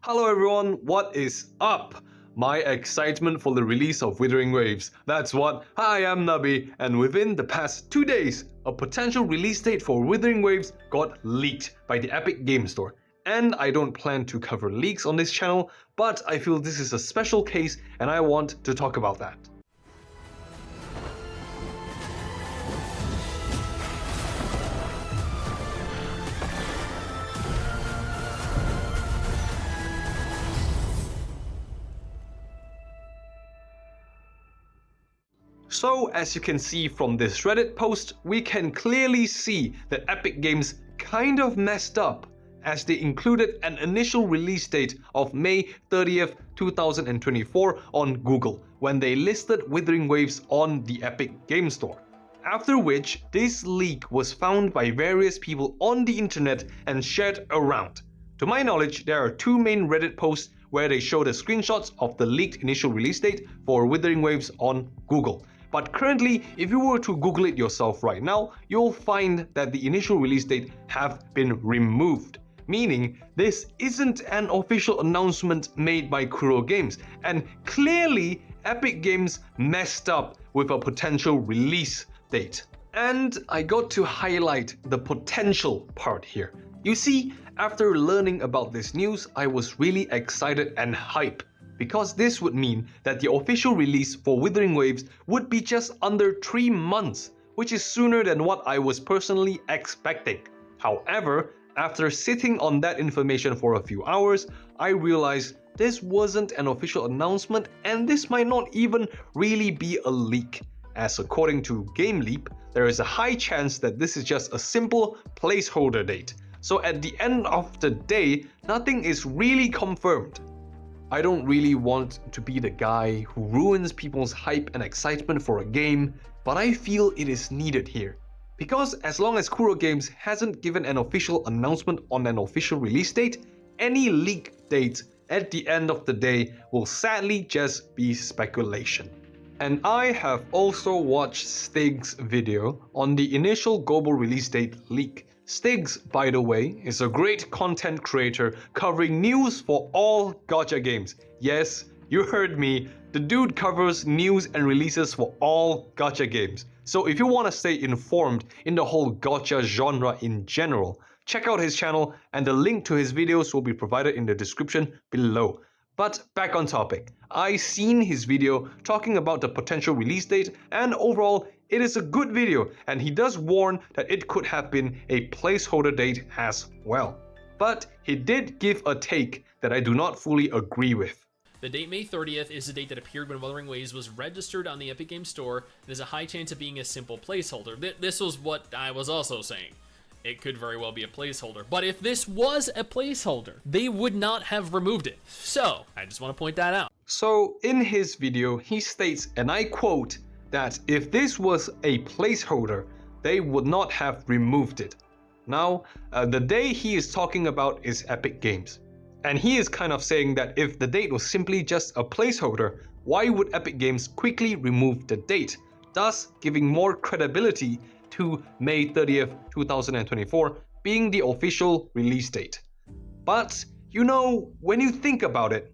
Hello everyone, what is up? My excitement for the release of Wuthering Waves. That's what. Hi, I'm Nubby, and within the past 2 days, a potential release date for Wuthering Waves got leaked by the Epic Game Store. And I don't plan to cover leaks on this channel, but I feel this is a special case and I want to talk about that. So as you can see from this Reddit post, we can clearly see that Epic Games kind of messed up as they included an initial release date of May 30th, 2024 on Google when they listed Wuthering Waves on the Epic Game Store. After which, this leak was found by various people on the internet and shared around. To my knowledge, there are two main Reddit posts where they show the screenshots of the leaked initial release date for Wuthering Waves on Google. But currently, if you were to Google it yourself right now, you'll find that the initial release date have been removed. Meaning, this isn't an official announcement made by Kuro Games, and clearly Epic Games messed up with a potential release date. And I got to highlight the potential part here. You see, after learning about this news, I was really excited and hyped, because this would mean that the official release for Wuthering Waves would be just under 3 months, which is sooner than what I was personally expecting. However, after sitting on that information for a few hours, I realized this wasn't an official announcement and this might not even really be a leak, as according to GameLeap, there is a high chance that this is just a simple placeholder date. So at the end of the day, nothing is really confirmed. I don't really want to be the guy who ruins people's hype and excitement for a game, but I feel it is needed here. Because as long as Kuro Games hasn't given an official announcement on an official release date, any leak dates at the end of the day will sadly just be speculation. And I have also watched Stig's video on the initial global release date leak. Stigs, by the way, is a great content creator covering news for all gacha games. Yes, you heard me. The dude covers news and releases for all gacha games. So if you want to stay informed in the whole gacha genre in general, check out his channel and the link to his videos will be provided in the description below. But back on topic, I seen his video talking about the potential release date, and overall it is a good video, and he does warn that it could have been a placeholder date as well. But he did give a take that I do not fully agree with. The date May 30th is the date that appeared when Wuthering Waves was registered on the Epic Games Store. There's a high chance of being a simple placeholder. This was what I was also saying. It could very well be a placeholder. But if this was a placeholder, they would not have removed it. So, I just want to point that out. So, in his video, he states, and I quote, that if this was a placeholder, they would not have removed it. Now, the day he is talking about is Epic Games. And he is kind of saying that if the date was simply just a placeholder, why would Epic Games quickly remove the date, thus giving more credibility to May 30th, 2024 being the official release date. But, you know, when you think about it,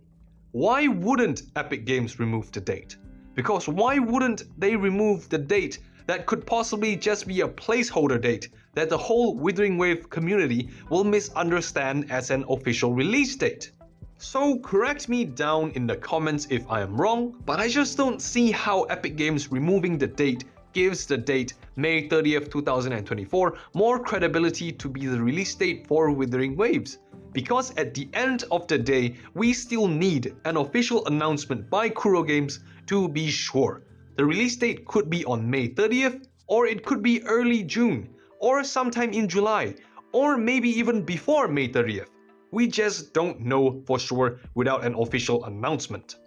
why wouldn't Epic Games remove the date? Because why wouldn't they remove the date that could possibly just be a placeholder date that the whole Wuthering Wave community will misunderstand as an official release date? So correct me down in the comments if I am wrong, but I just don't see how Epic Games removing the date gives the date May 30th, 2024 more credibility to be the release date for Wuthering Waves. Because at the end of the day, we still need an official announcement by Kuro Games to be sure. The release date could be on May 30th, or it could be early June, or sometime in July, or maybe even before May 30th. We just don't know for sure without an official announcement.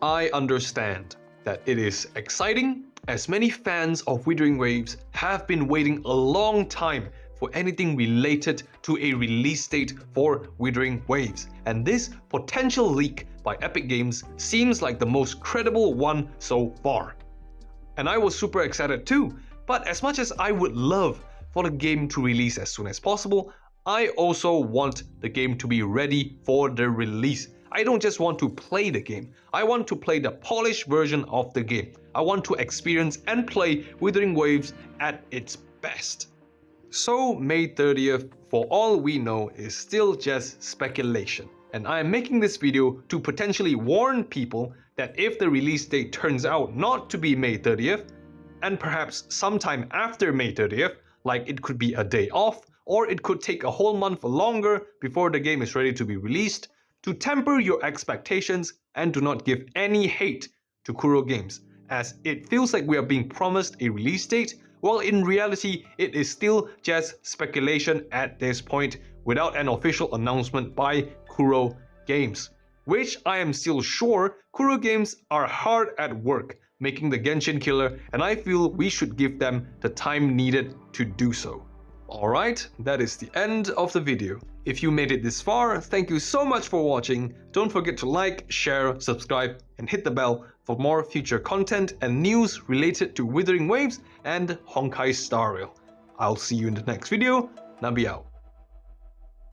I understand that it is exciting, as many fans of Wuthering Waves have been waiting a long time for anything related to a release date for Wuthering Waves, and this potential leak by Epic Games seems like the most credible one so far. And I was super excited too, but as much as I would love for the game to release as soon as possible, I also want the game to be ready for the release. I don't just want to play the game, I want to play the polished version of the game. I want to experience and play Wuthering Waves at its best. So May 30th, for all we know, is still just speculation. And I am making this video to potentially warn people that if the release date turns out not to be May 30th, and perhaps sometime after May 30th, like it could be a day off, or it could take a whole month longer before the game is ready to be released, to temper your expectations and do not give any hate to Kuro Games, as it feels like we are being promised a release date, while in reality it is still just speculation at this point without an official announcement by Kuro Games. Which I am still sure Kuro Games are hard at work making the Genshin killer, and I feel we should give them the time needed to do so. Alright, that is the end of the video. If you made it this far, thank you so much for watching. Don't forget to like, share, subscribe, and hit the bell for more future content and news related to Wuthering Waves and Honkai Star Rail. I'll see you in the next video. Nubby out.